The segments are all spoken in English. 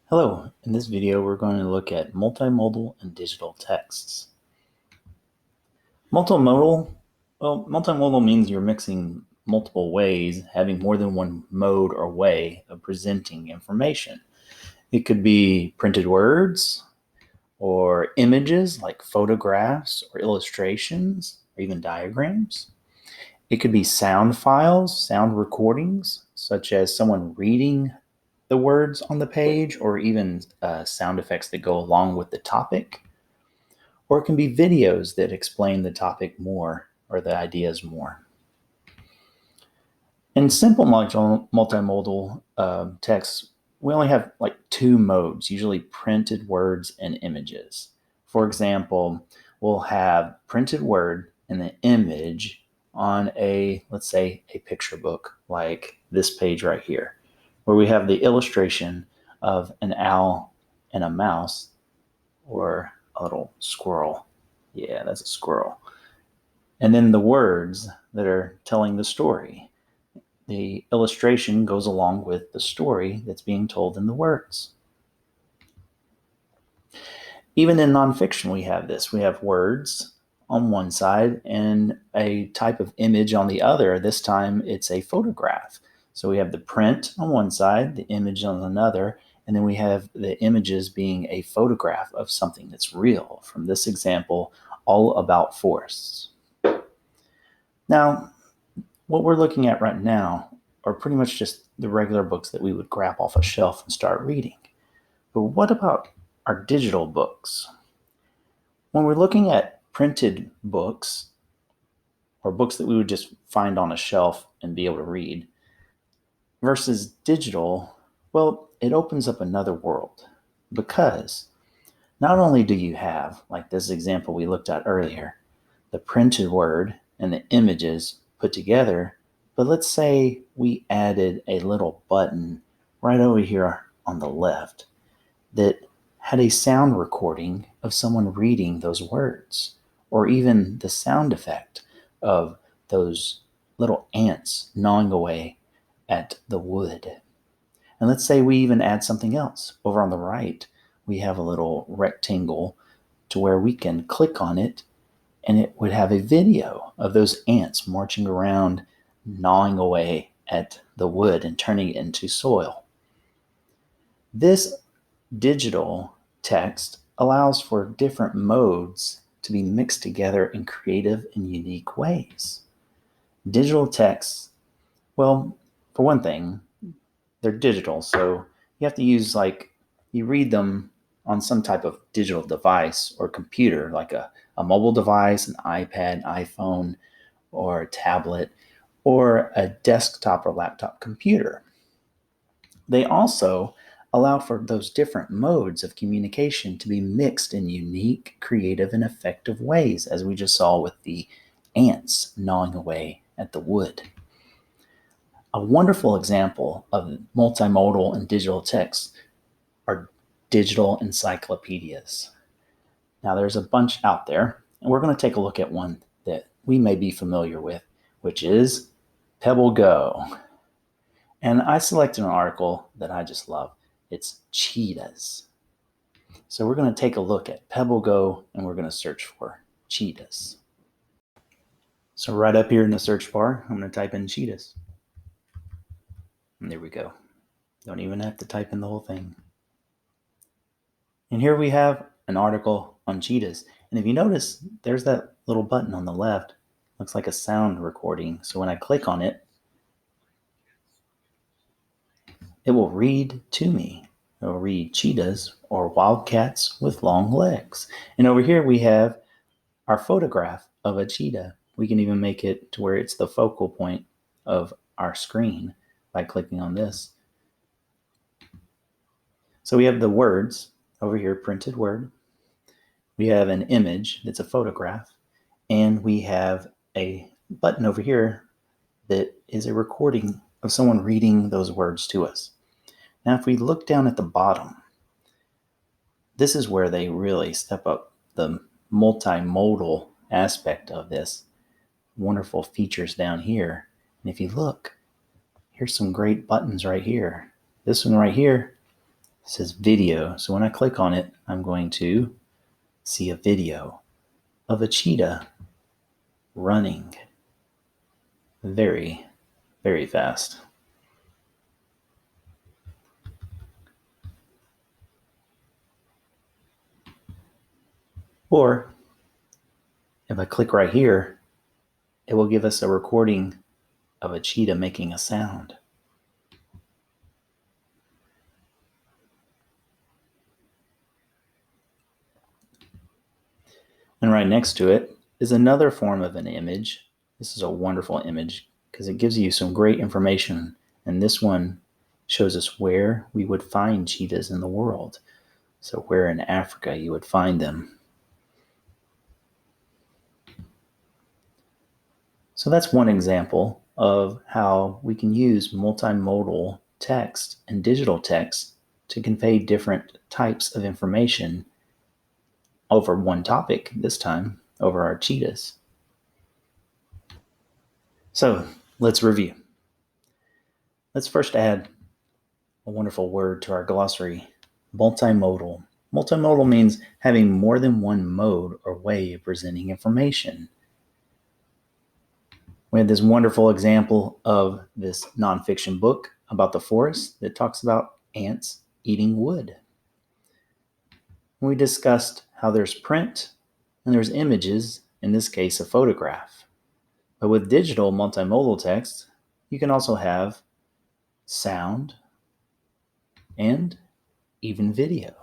Hello, in this video we're going to look at multimodal and digital texts. Multimodal means you're mixing multiple ways, having more than one mode or way of presenting information. It could be printed words or images like photographs or illustrations or even diagrams. It could be sound files, sound recordings, such as someone reading the words on the page or even sound effects that go along with the topic. Or it can be videos that explain the topic more or the ideas more. In simple multimodal texts, we only have like two modes, usually printed words and images. For example, we'll have printed word and the image on let's say, a picture book like this page right here, where we have the illustration of an owl and a mouse, or a little squirrel. Yeah, that's a squirrel. And then the words that are telling the story. The illustration goes along with the story that's being told in the words. Even in nonfiction, we have this. We have words on one side and a type of image on the other. This time it's a photograph. So we have the print on one side, the image on another, and then we have the images being a photograph of something that's real. From this example, all about forests. Now, what we're looking at right now are pretty much just the regular books that we would grab off a shelf and start reading. But what about our digital books? When we're looking at printed books, or books that we would just find on a shelf and be able to read, versus digital, well, it opens up another world, because not only do you have, like this example we looked at earlier, the printed word and the images put together, but let's say we added a little button right over here on the left that had a sound recording of someone reading those words, or even the sound effect of those little ants gnawing away at the wood. And let's say we even add something else. Over on the right, we have a little rectangle to where we can click on it, and it would have a video of those ants marching around, gnawing away at the wood and turning it into soil. This digital text allows for different modes to be mixed together in creative and unique ways. Digital texts, well, for one thing, they're digital, so you have to use, you read them on some type of digital device or computer, like a mobile device, an iPad, iPhone, or a tablet, or a desktop or laptop computer. They also allow for those different modes of communication to be mixed in unique, creative, and effective ways, as we just saw with the ants gnawing away at the wood. A wonderful example of multimodal and digital text are digital encyclopedias. Now, there's a bunch out there, and we're going to take a look at one that we may be familiar with, which is Pebble Go. And I selected an article that I just love. It's cheetahs. So we're going to take a look at Pebble Go, and we're going to search for cheetahs. So right up here in the search bar, I'm going to type in cheetahs. And there we go. Don't even have to type in the whole thing. And here we have an article on cheetahs. And if you notice, there's that little button on the left. Looks like a sound recording. So when I click on it, it will read to me. It will read cheetahs, or wildcats with long legs. And over here we have our photograph of a cheetah. We can even make it to where it's the focal point of our screen by clicking on this. So we have the words over here, printed word. We have an image that's a photograph, and we have a button over here that is a recording of someone reading those words to us. Now, if we look down at the bottom, this is where they really step up the multimodal aspect of this. Wonderful features down here. And if you look, here's some great buttons right here. This one right here says video. So when I click on it, I'm going to see a video of a cheetah running very, very fast. Or if I click right here, it will give us a recording of a cheetah making a sound. And right next to it is another form of an image. This is a wonderful image because it gives you some great information. And this one shows us where we would find cheetahs in the world. So where in Africa you would find them. So that's one example of how we can use multimodal text and digital text to convey different types of information over one topic, this time over our cheetahs. So let's review. Let's first add a wonderful word to our glossary, multimodal. Multimodal means having more than one mode or way of presenting information. We had this wonderful example of this nonfiction book about the forest that talks about ants eating wood. We discussed how there's print and there's images, in this case, a photograph. But with digital multimodal text, you can also have sound and even video.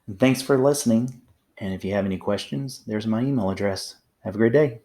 And thanks for listening. And if you have any questions, there's my email address. Have a great day.